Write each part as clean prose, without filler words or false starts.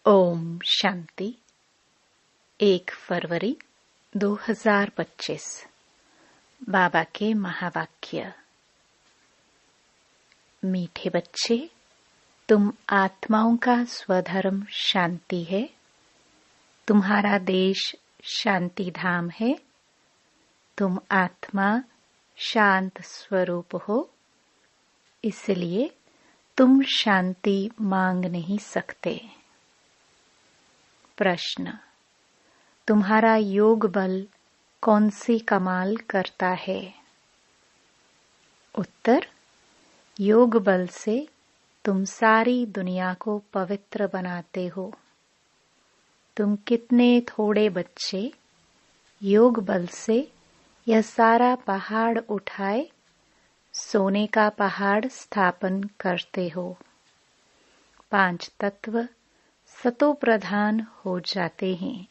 ओम शांति। 1 फरवरी 2025। बाबा के महावाक्य। मीठे बच्चे, तुम आत्माओं का स्वधर्म शांति है। तुम्हारा देश शांति धाम है। तुम आत्मा शांत स्वरूप हो, इसलिए तुम शांति मांग नहीं सकते। प्रश्न: तुम्हारा योग बल कौन सी कमाल करता है? उत्तर: योग बल से तुम सारी दुनिया को पवित्र बनाते हो। तुम कितने थोड़े बच्चे योग बल से यह सारा पहाड़ उठाए सोने का पहाड़ स्थापन करते हो। 5 तत्व सतो प्रधान हो जाते हैं,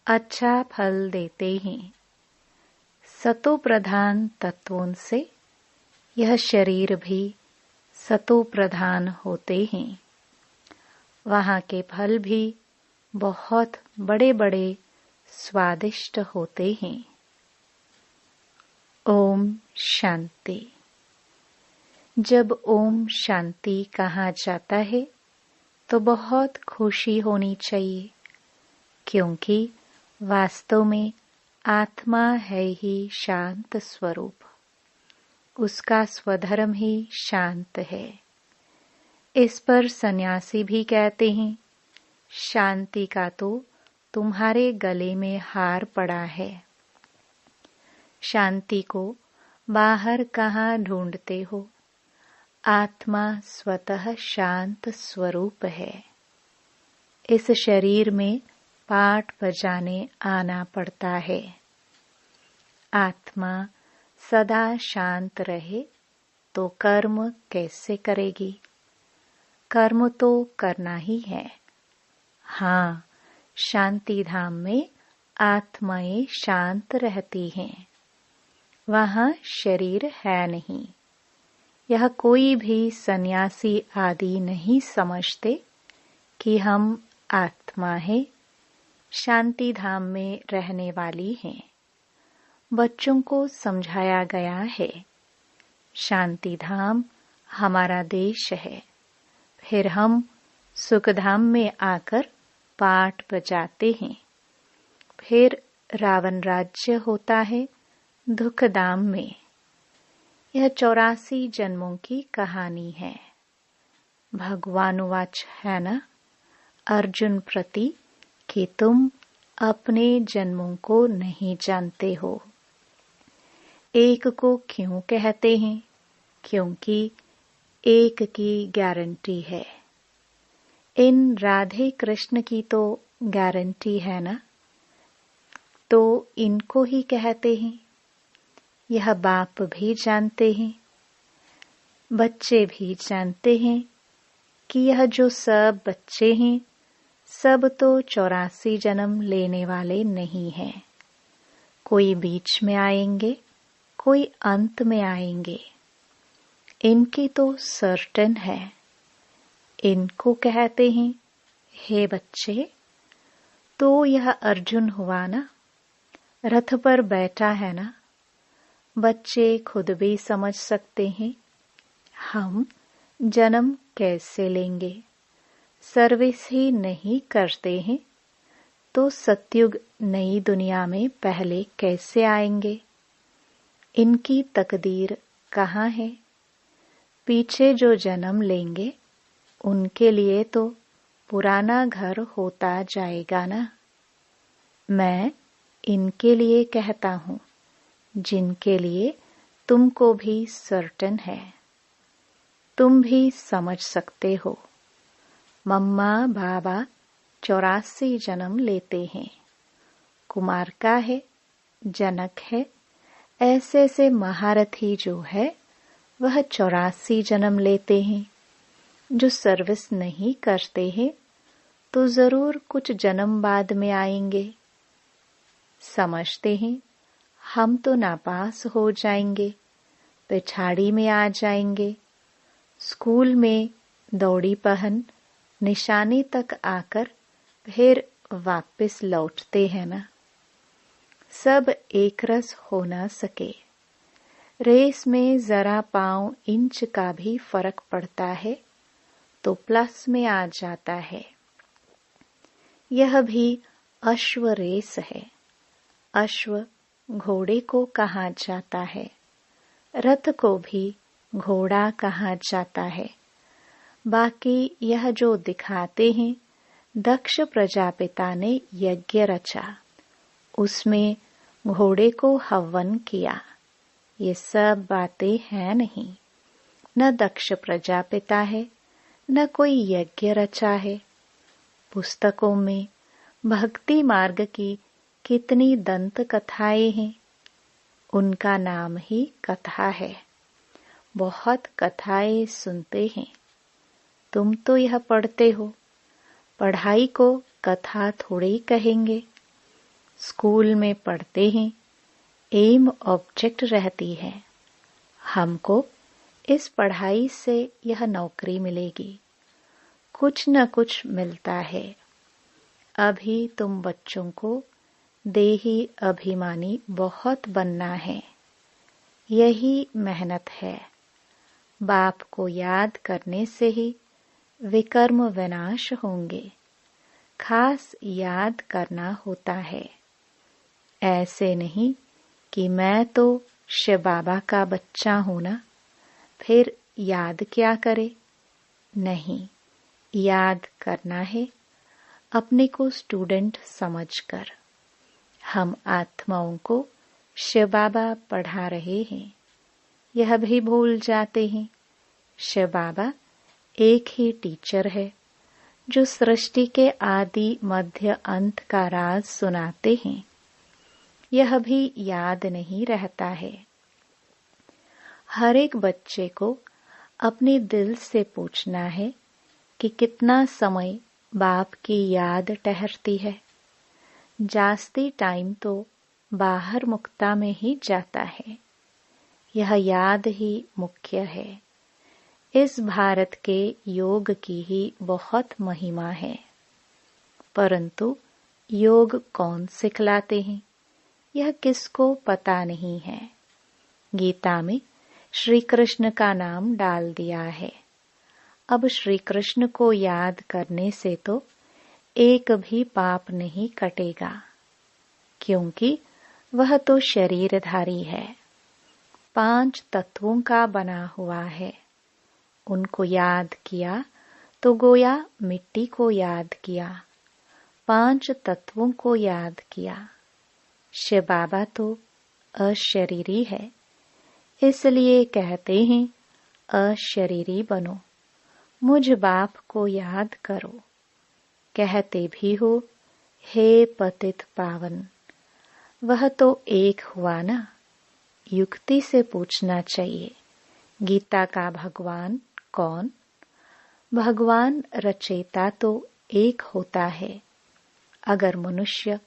अच्छा फल देते हैं। सतो प्रधान तत्वों से यह शरीर भी सतो प्रधान होते हैं। वहाँ के फल भी बहुत बड़े बड़े स्वादिष्ट होते हैं। ओम शांति। जब ओम शांति कहा जाता है तो बहुत खुशी होनी चाहिए, क्योंकि वास्तव में आत्मा है ही शांत स्वरूप। उसका स्वधर्म ही शांत है। इस पर सन्यासी भी कहते हैं, शांति का तो तुम्हारे गले में हार पड़ा है। शांति को बाहर कहाँ ढूंढते हो? आत्मा स्वतः शांत स्वरूप है। इस शरीर में पाठ बजाने आना पड़ता है। आत्मा सदा शांत रहे तो कर्म कैसे करेगी? कर्म तो करना ही है। हाँ, शांति धाम में आत्माएं शांत रहती हैं। वहाँ शरीर है नहीं। यह कोई भी सन्यासी आदि नहीं समझते कि हम आत्मा है, शांति धाम में रहने वाली हैं। बच्चों को समझाया गया है, शांति धाम हमारा देश है। फिर हम सुख धाम में आकर पाठ बजाते हैं। फिर रावण राज्य होता है दुख धाम में। यह 84 जन्मों की कहानी है। भगवानुवाच है ना अर्जुन प्रति कि तुम अपने जन्मों को नहीं जानते हो। एक को क्यों कहते हैं? क्योंकि एक की गारंटी है। इन राधे कृष्ण की तो गारंटी है ना, तो इनको ही कहते हैं। यह बाप भी जानते हैं, बच्चे भी जानते हैं कि यह जो सब बच्चे हैं सब तो 84 जन्म लेने वाले नहीं हैं। कोई बीच में आएंगे, कोई अंत में आएंगे। इनकी तो सर्टेन है। इनको कहते हैं, हे बच्चे, तो यह अर्जुन हुआ ना, रथ पर बैठा है ना। बच्चे खुद भी समझ सकते हैं, हम जन्म कैसे लेंगे? सर्विस ही नहीं करते हैं तो सतयुग नई दुनिया में पहले कैसे आएंगे? इनकी तकदीर कहाँ है? पीछे जो जन्म लेंगे उनके लिए तो पुराना घर होता जाएगा ना। मैं इनके लिए कहता हूँ जिनके लिए तुमको भी सर्टेन है। तुम भी समझ सकते हो। मम्मा बाबा 84 जन्म लेते हैं। कुमार का है, जनक है, ऐसे से महारथी जो है वह 84 जन्म लेते हैं। जो सर्विस नहीं करते हैं तो जरूर कुछ जन्म बाद में आएंगे। समझते हैं, हम तो नापास हो जाएंगे, पिछाड़ी में आ जाएंगे। स्कूल में दौड़ी पहन निशाने तक आकर फिर वापस लौटते हैं ना। सब एक रस हो ना सके। रेस में जरा पाँव इंच का भी फर्क पड़ता है तो प्लस में आ जाता है। यह भी अश्व रेस है। अश्व घोड़े को कहा जाता है, रथ को भी घोड़ा कहा जाता है। बाकी यह जो दिखाते हैं, दक्ष प्रजापिता ने यज्ञ रचा, उसमें घोड़े को हवन किया, ये सब बातें हैं नहीं। न दक्ष प्रजापिता है, न कोई यज्ञ रचा है। पुस्तकों में भक्ति मार्ग की कितनी दंत कथाएं हैं, उनका नाम ही कथा है। बहुत कथाएं सुनते हैं। तुम तो यह पढ़ते हो, पढ़ाई को कथा थोड़े कहेंगे। स्कूल में पढ़ते हैं, एम ऑब्जेक्ट रहती है, हमको इस पढ़ाई से यह नौकरी मिलेगी, कुछ न कुछ मिलता है। अभी तुम बच्चों को देही अभिमानी बहुत बनना है, यही मेहनत है। बाप को याद करने से ही विकर्म विनाश होंगे, खास याद करना होता है। ऐसे नहीं कि मैं तो शिव बाबा का बच्चा हूं ना, फिर याद क्या करे। नहीं, याद करना है अपने को स्टूडेंट समझकर। हम आत्माओं को शिव बाबा पढ़ा रहे हैं, यह भी भूल जाते हैं। शिव बाबा एक ही टीचर है जो सृष्टि के आदि मध्य अंत का राज सुनाते हैं, यह भी याद नहीं रहता है। हर एक बच्चे को अपने दिल से पूछना है कि कितना समय बाप की याद ठहरती है। जास्ती टाइम तो बाहर मुक्ता में ही जाता है, यह याद ही मुख्य है। इस भारत के योग की ही बहुत महिमा है, परंतु योग कौन सिखलाते हैं, यह किसको पता नहीं है। गीता में श्री कृष्ण का नाम डाल दिया है। अब श्री कृष्ण को याद करने से तो एक भी पाप नहीं कटेगा, क्योंकि वह तो शरीरधारी है, 5 तत्वों का बना हुआ है। उनको याद किया तो गोया मिट्टी को याद किया, 5 तत्वों को याद किया। शिव बाबा तो अशरीरी है, इसलिए कहते हैं अशरीरी बनो, मुझ बाप को याद करो। कहते भी हो हे पतित पावन, वह तो एक हुआ ना। युक्ति से पूछना चाहिए, गीता का भगवान कौन? भगवान रचयिता तो एक होता है। अगर मनुष्य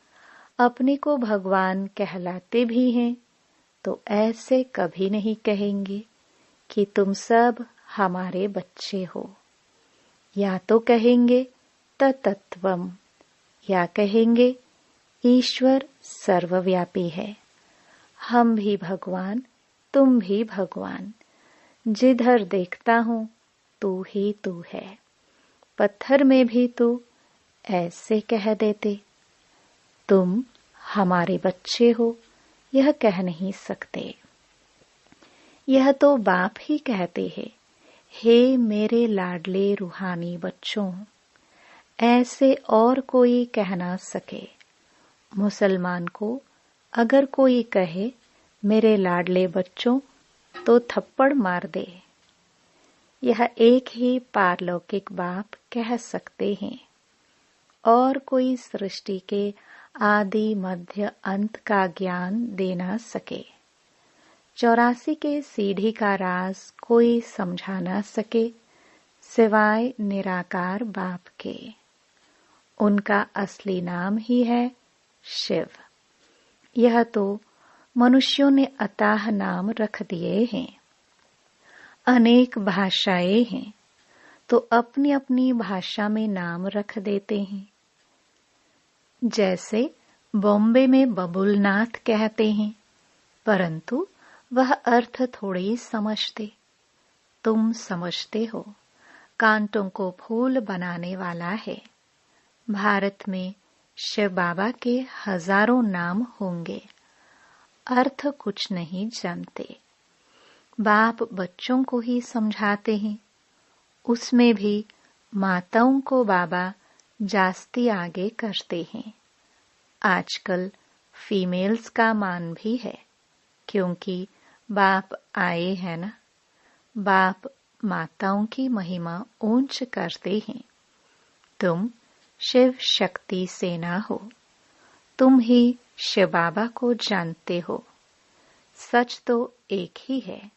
अपने को भगवान कहलाते भी हैं तो ऐसे कभी नहीं कहेंगे कि तुम सब हमारे बच्चे हो। या तो कहेंगे तत्त्वम, या कहेंगे ईश्वर सर्वव्यापी है, हम भी भगवान, तुम भी भगवान, जिधर देखता हूं तू ही तू है। पत्थर में भी तू ऐसे कह देते, तुम हमारे बच्चे हो, यह कह नहीं सकते। यह तो बाप ही कहते हैं, हे मेरे लाडले रूहानी बच्चों। ऐसे और कोई कह ना सके। मुसलमान को अगर कोई कहे मेरे लाडले बच्चों तो थप्पड़ मार दे। यह एक ही पारलौकिक बाप कह सकते हैं, और कोई सृष्टि के आदि मध्य अंत का ज्ञान दे ना सके। 84 के सीढ़ी का राज कोई समझा ना सके सिवाय निराकार बाप के। उनका असली नाम ही है शिव। यह तो मनुष्यों ने अताह नाम रख दिए हैं। अनेक भाषाएं हैं, तो अपनी अपनी भाषा में नाम रख देते हैं। जैसे बॉम्बे में बबुलनाथ कहते हैं, परंतु वह अर्थ थोड़े ही समझते। तुम समझते हो, कांटों को फूल बनाने वाला है। भारत में शिव बाबा के हजारों नाम होंगे, अर्थ कुछ नहीं जानते। बाप बच्चों को ही समझाते हैं, उसमें भी माताओं को बाबा जास्ती आगे करते हैं। आजकल फीमेल्स का मान भी है, क्योंकि बाप आए हैं ना। बाप माताओं की महिमा ऊंच करते हैं। तुम शिव शक्ति सेना हो, तुम ही शिव बाबा को जानते हो। सच तो एक ही है,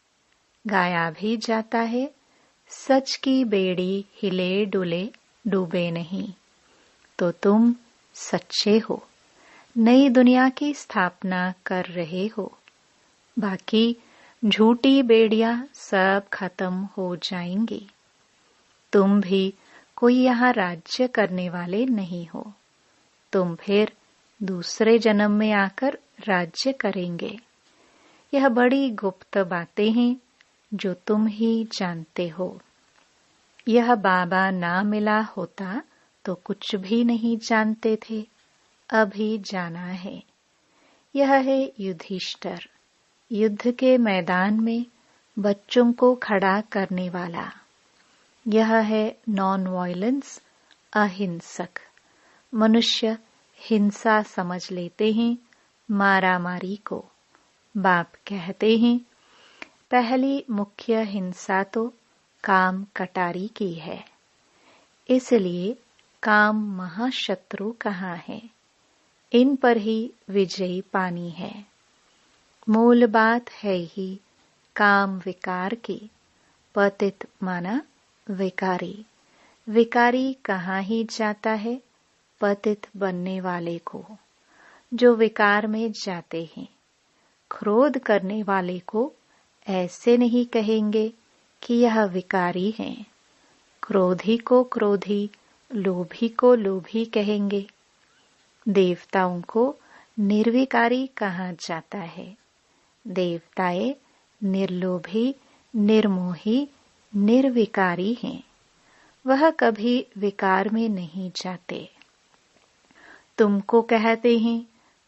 गाया भी जाता है, सच की बेड़ी हिले डुले डूबे नहीं। तो तुम सच्चे हो, नई दुनिया की स्थापना कर रहे हो। बाकी झूठी बेड़ियां सब खत्म हो जाएंगी। तुम भी कोई यहाँ राज्य करने वाले नहीं हो। तुम फिर दूसरे जन्म में आकर राज्य करेंगे। यह बड़ी गुप्त बातें हैं जो तुम ही जानते हो। यह बाबा ना मिला होता तो कुछ भी नहीं जानते थे, अभी जाना है। यह है युधिष्ठिर, युद्ध के मैदान में बच्चों को खड़ा करने वाला। यह है नॉन वायलेंस, अहिंसक। मनुष्य हिंसा समझ लेते हैं मारामारी को। बाप कहते हैं, पहली मुख्य हिंसा तो काम कटारी की है। इसलिए काम महाशत्रु कहाँ है, इन पर ही विजयी पानी है। मूल बात है ही काम विकार की। पतित माना विकारी। विकारी कहाँ ही जाता है, पतित बनने वाले को। जो विकार में जाते हैं, क्रोध करने वाले को ऐसे नहीं कहेंगे कि यह विकारी है। क्रोधी को क्रोधी, लोभी को लोभी कहेंगे। देवताओं को निर्विकारी कहा जाता है। देवताएं निर्लोभी, निर्मोही, निर्विकारी हैं। वह कभी विकार में नहीं जाते। तुमको कहते हैं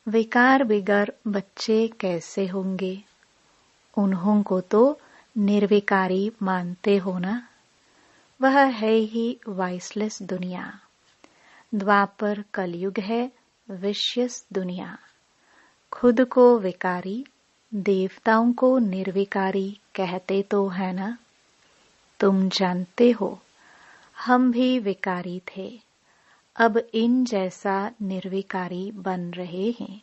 विकार बिगर बच्चे कैसे होंगे। उन्हों को तो निर्विकारी मानते हो ना। वह है ही वाइसलेस दुनिया। द्वापर कलयुग है विश्यस दुनिया। खुद को विकारी, देवताओं को निर्विकारी कहते तो है ना। तुम जानते हो, हम भी विकारी थे, अब इन जैसा निर्विकारी बन रहे हैं।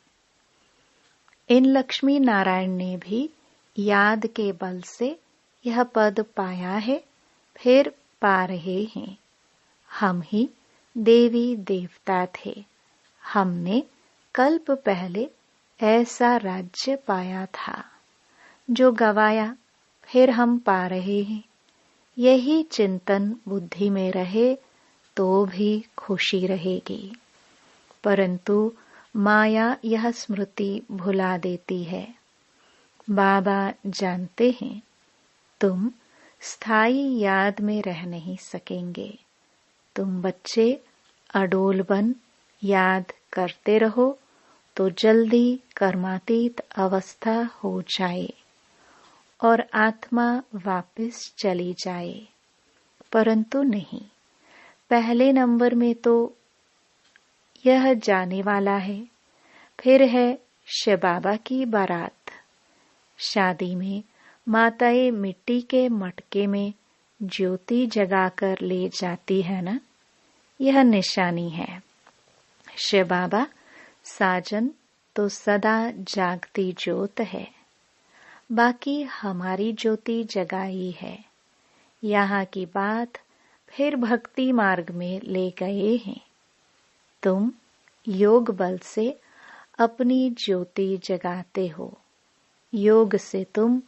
इन लक्ष्मी नारायण ने भी याद के बल से यह पद पाया है, फिर पा रहे हैं। हम ही देवी देवता थे। हमने कल्प पहले ऐसा राज्य पाया था, जो गवाया फिर हम पा रहे हैं। यही चिंतन बुद्धि में रहे तो भी खुशी रहेगी। परंतु माया यह स्मृति भुला देती है। बाबा जानते हैं, तुम स्थायी याद में रह नहीं सकेंगे। तुम बच्चे अडोल बन याद करते रहो तो जल्दी कर्मातीत अवस्था हो जाए और आत्मा वापस चली जाए। परंतु नहीं, पहले नंबर में तो यह जाने वाला है। फिर है शिव बाबा की बारात। शादी में माताएं मिट्टी के मटके में ज्योति जगाकर ले जाती है ना, यह निशानी है। शिव बाबा साजन तो सदा जागती ज्योत है। बाकी हमारी ज्योति जगाई है। यहाँ की बात फिर भक्ति मार्ग में ले गए हैं। तुम योग बल से अपनी ज्योति जगाते हो। योग से तुम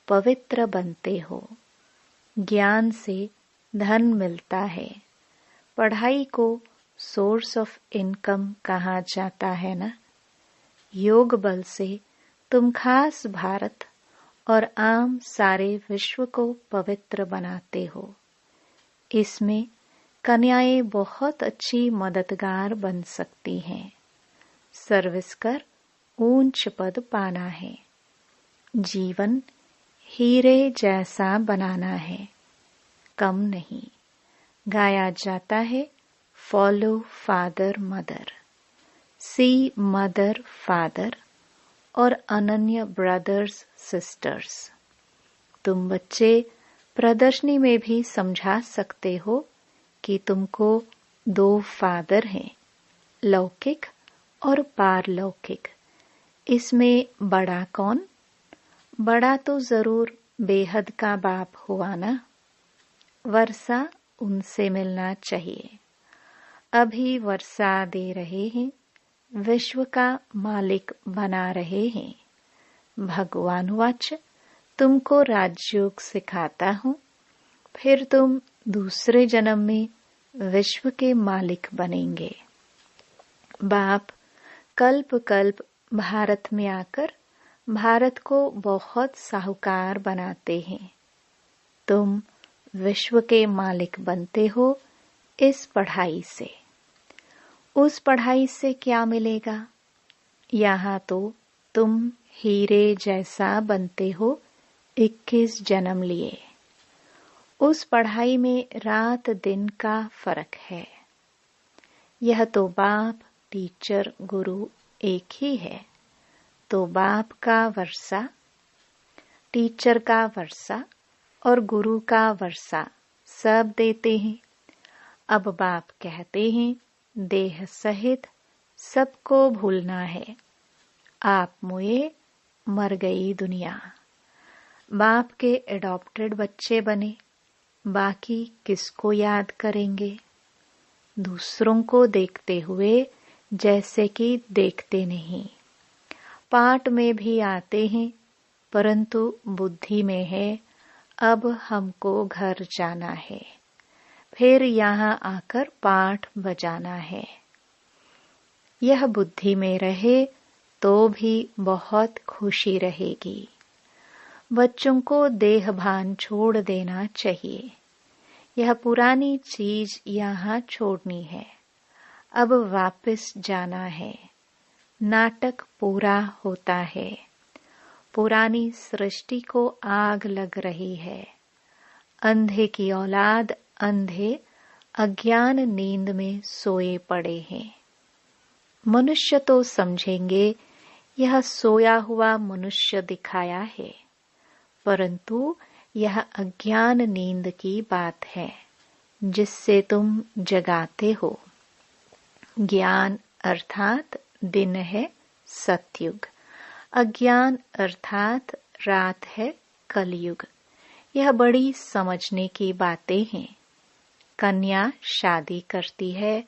पवित्र बनते हो। ज्ञान से धन मिलता है। पढ़ाई को सोर्स ऑफ इनकम कहा जाता है ना। योग बल से तुम खास भारत और आम सारे विश्व को पवित्र बनाते हो। इसमें कन्याएं बहुत अच्छी मददगार बन सकती हैं। सर्विस कर ऊंच पद पाना है। जीवन हीरे जैसा बनाना है, कम नहीं। गाया जाता है फॉलो फादर मदर, सी मदर फादर और अनन्य ब्रदर्स सिस्टर्स। तुम बच्चे प्रदर्शनी में भी समझा सकते हो कि तुमको 2 फादर हैं, लौकिक और पारलौकिक। इसमें बड़ा कौन? बड़ा तो जरूर बेहद का बाप हुआ ना। वर्षा उनसे मिलना चाहिए। अभी वर्षा दे रहे हैं, विश्व का मालिक बना रहे हैं। भगवान वाच तुमको राजयोग सिखाता हूँ, फिर तुम दूसरे जन्म में विश्व के मालिक बनेंगे। बाप कल्प कल्प भारत में आकर भारत को बहुत साहूकार बनाते हैं। तुम विश्व के मालिक बनते हो इस पढ़ाई से। उस पढ़ाई से क्या मिलेगा? यहाँ तो तुम हीरे जैसा बनते हो 21 जन्म लिए। उस पढ़ाई में रात दिन का फर्क है। यह तो बाप टीचर गुरु एक ही है। तो बाप का वर्षा, टीचर का वर्षा और गुरु का वर्षा सब देते हैं। अब बाप कहते हैं देह सहित सबको भूलना है। आप मुए, मर गई दुनिया। बाप के एडॉप्टेड बच्चे बने, बाकी किसको याद करेंगे? दूसरों को देखते हुए जैसे कि देखते नहीं। पाठ में भी आते हैं, परंतु बुद्धि में है अब हमको घर जाना है, फिर यहाँ आकर पाठ बजाना है। यह बुद्धि में रहे तो भी बहुत खुशी रहेगी। बच्चों को देह भान छोड़ देना चाहिए। यह पुरानी चीज यहाँ छोड़नी है, अब वापस जाना है। नाटक पूरा होता है। पुरानी सृष्टि को आग लग रही है। अंधे की औलाद अंधे अज्ञान नींद में सोए पड़े हैं। मनुष्य तो समझेंगे यह सोया हुआ मनुष्य दिखाया है, परंतु यह अज्ञान नींद की बात है जिससे तुम जगाते हो। ज्ञान अर्थात दिन है सतयुग, अज्ञान अर्थात रात है कलयुग। यह बड़ी समझने की बातें हैं। कन्या शादी करती है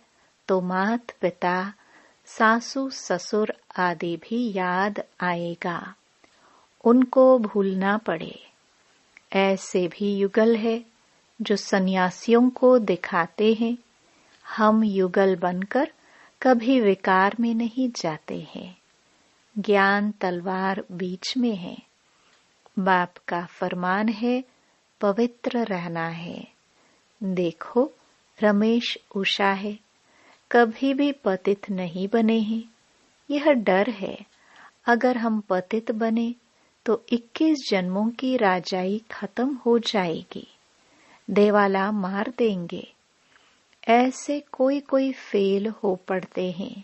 तो मात पिता सासू ससुर आदि भी याद आएगा, उनको भूलना पड़े। ऐसे भी युगल है जो सन्यासियों को दिखाते हैं। हम युगल बनकर कभी विकार में नहीं जाते हैं। ज्ञान तलवार बीच में है। बाप का फरमान है पवित्र रहना है। देखो रमेश उषा है, कभी भी पतित नहीं बने हैं। यह डर है अगर हम पतित बने तो 21 जन्मों की राजाई खत्म हो जाएगी, देवाला मार देंगे। ऐसे कोई कोई फेल हो पड़ते हैं।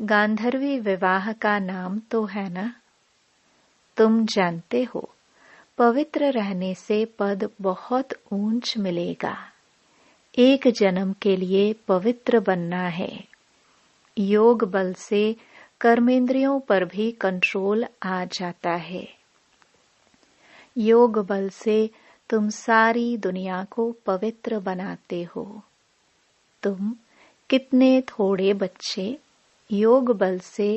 गांधर्वी विवाह का नाम तो है ना। तुम जानते हो पवित्र रहने से पद बहुत ऊंच मिलेगा। 1 जन्म के लिए पवित्र बनना है। योग बल से कर्मेंद्रियों पर भी कंट्रोल आ जाता है। योग बल से तुम सारी दुनिया को पवित्र बनाते हो। तुम कितने थोड़े बच्चे योग बल से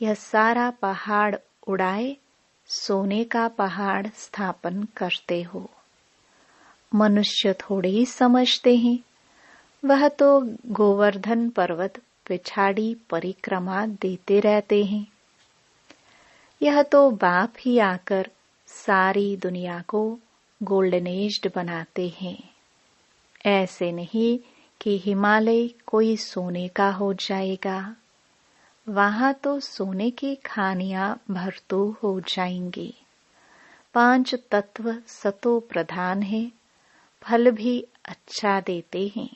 यह सारा पहाड़ उड़ाए सोने का पहाड़ स्थापन करते हो। मनुष्य थोड़े ही समझते हैं। वह तो गोवर्धन पर्वत पिछाड़ी परिक्रमा देते रहते हैं। यह तो बाप ही आकर सारी दुनिया को गोल्डन एज्ड बनाते हैं। ऐसे नहीं कि हिमालय कोई सोने का हो जाएगा। वहां तो सोने की खानियां भरतू हो जाएंगी। 5 तत्व सतो प्रधान है, फल भी अच्छा देते हैं।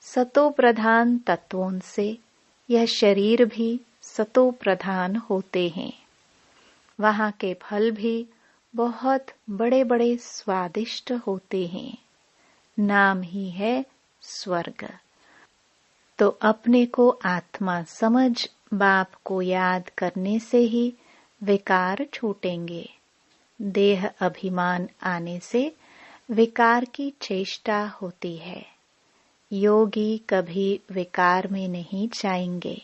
सतो प्रधान तत्वों से यह शरीर भी सतो प्रधान होते हैं। वहां के फल भी बहुत बड़े बड़े स्वादिष्ट होते हैं। नाम ही है स्वर्ग। तो अपने को आत्मा समझ बाप को याद करने से ही विकार छूटेंगे। देह अभिमान आने से विकार की चेष्टा होती है। योगी कभी विकार में नहीं जाएंगे।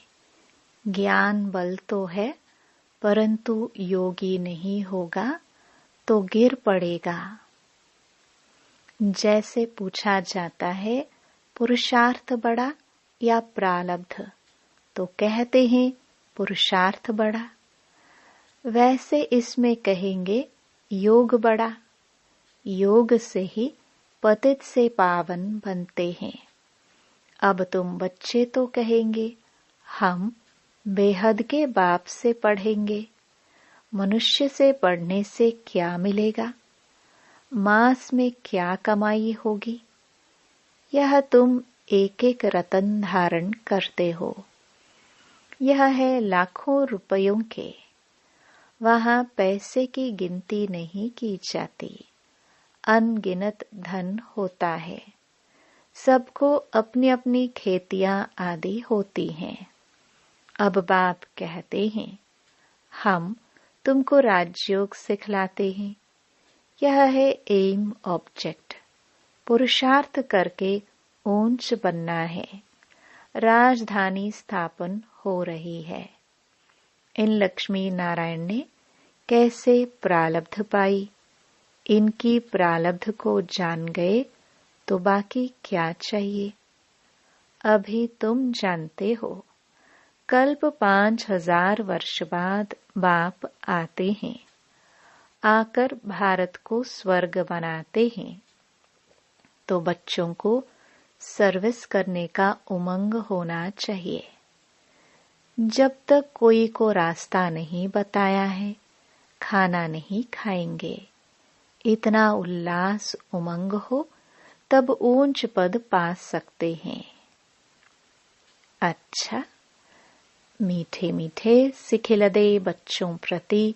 ज्ञान बल तो है, परंतु योगी नहीं होगा तो गिर पड़ेगा। जैसे पूछा जाता है पुरुषार्थ बड़ा या प्रारब्ध, तो कहते हैं पुरुषार्थ बड़ा। वैसे इसमें कहेंगे योग बड़ा। योग से ही पतित से पावन बनते हैं। अब तुम बच्चे तो कहेंगे हम बेहद के बाप से पढ़ेंगे। मनुष्य से पढ़ने से क्या मिलेगा? मास में क्या कमाई होगी? यह तुम एक एक रतन धारण करते हो। यह है लाखों रुपयों के। वहां पैसे की गिनती नहीं की जाती। अनगिनत धन होता है। सबको अपनी अपनी खेतियां आदि होती हैं। अब बाप कहते हैं हम तुमको राजयोग सिखलाते हैं। यह है एम ऑब्जेक्ट। पुरुषार्थ करके ऊंच बनना है। राजधानी स्थापन हो रही है। इन लक्ष्मी नारायण ने कैसे प्रारब्ध पाई? इनकी प्रारब्ध को जान गए तो बाकी क्या चाहिए? अभी तुम जानते हो। कल्प 5000 वर्ष बाद बाप आते हैं। आकर भारत को स्वर्ग बनाते हैं। तो बच्चों को सर्विस करने का उमंग होना चाहिए। जब तक कोई को रास्ता नहीं बताया है, खाना नहीं खाएंगे। इतना उल्लास उमंग हो तब ऊंच पद पा सकते हैं। अच्छा, मीठे मीठे सिखिलदे बच्चों प्रति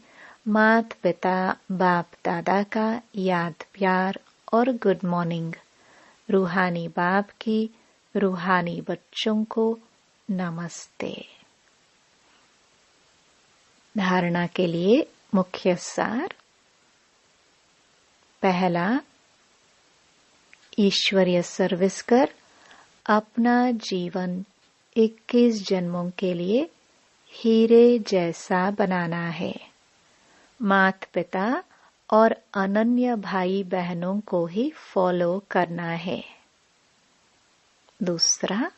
मात पिता बाप दादा का याद प्यार और गुड मॉर्निंग। रूहानी बाप की रूहानी बच्चों को नमस्ते। धारणा के लिए मुख्य सार। पहला, ईश्वरीय सर्विस कर अपना जीवन 21 जन्मों के लिए हीरे जैसा बनाना है। माता पिता और अनन्य भाई बहनों को ही फॉलो करना है। दूसरा,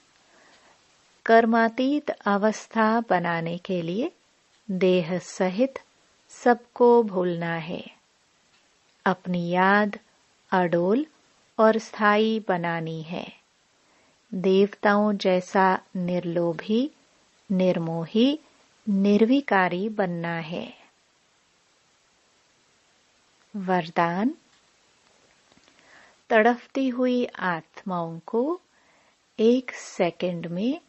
कर्मातीत अवस्था बनाने के लिए देह सहित सबको भूलना है। अपनी याद अडोल और स्थायी बनानी है। देवताओं जैसा निर्लोभी, निर्मोही, निर्विकारी बनना है। वरदान। तड़फती हुई आत्माओं को 1 सेकंड में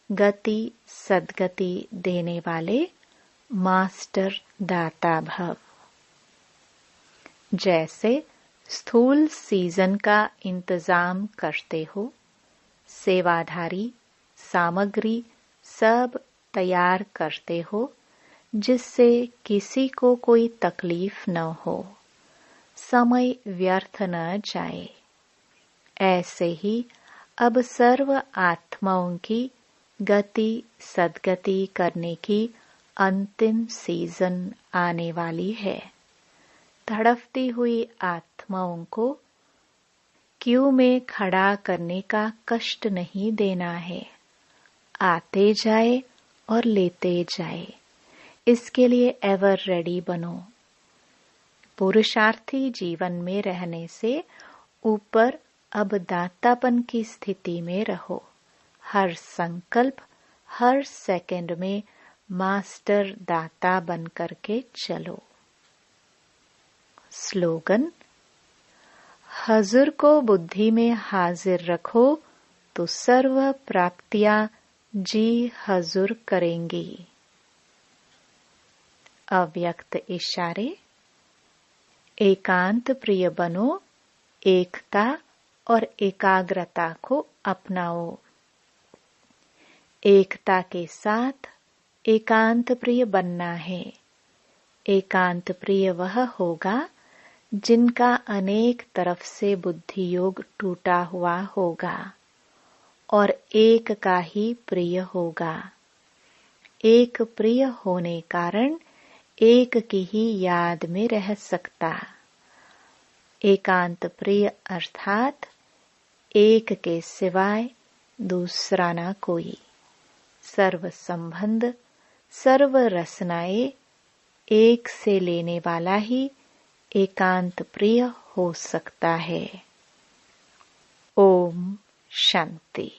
गति सद्गति देने वाले मास्टर दाता भव। जैसे स्थूल सीजन का इंतजाम करते हो, सेवाधारी सामग्री सब तैयार करते हो जिससे किसी को कोई तकलीफ न हो, समय व्यर्थ न जाए। ऐसे ही अब सर्व आत्माओं की गति सद्गति करने की अंतिम सीजन आने वाली है। तड़पती हुई आत्माओं को क्यू में खड़ा करने का कष्ट नहीं देना है। आते जाए और लेते जाए, इसके लिए एवर रेडी बनो। पुरुषार्थी जीवन में रहने से ऊपर अब दातापन की स्थिति में रहो। हर संकल्प, हर सेकंड में मास्टर दाता बन करके चलो। स्लोगन: हजूर को बुद्धि में हाजिर रखो तो सर्व प्राप्तियां जी हजूर करेंगी। अव्यक्त इशारे: एकांत प्रिय बनो, एकता और एकाग्रता को अपनाओ। एकता के साथ एकांत प्रिय बनना है। एकांत प्रिय वह होगा जिनका अनेक तरफ से बुद्धि योग टूटा हुआ होगा और एक का ही प्रिय होगा। एक प्रिय होने कारण एक की ही याद में रह सकता। एकांत प्रिय अर्थात एक के सिवाय दूसरा ना कोई। सर्व संबंध, सर्व रसनाएं एक से लेने वाला ही एकांत प्रिय हो सकता है। ओम शांति।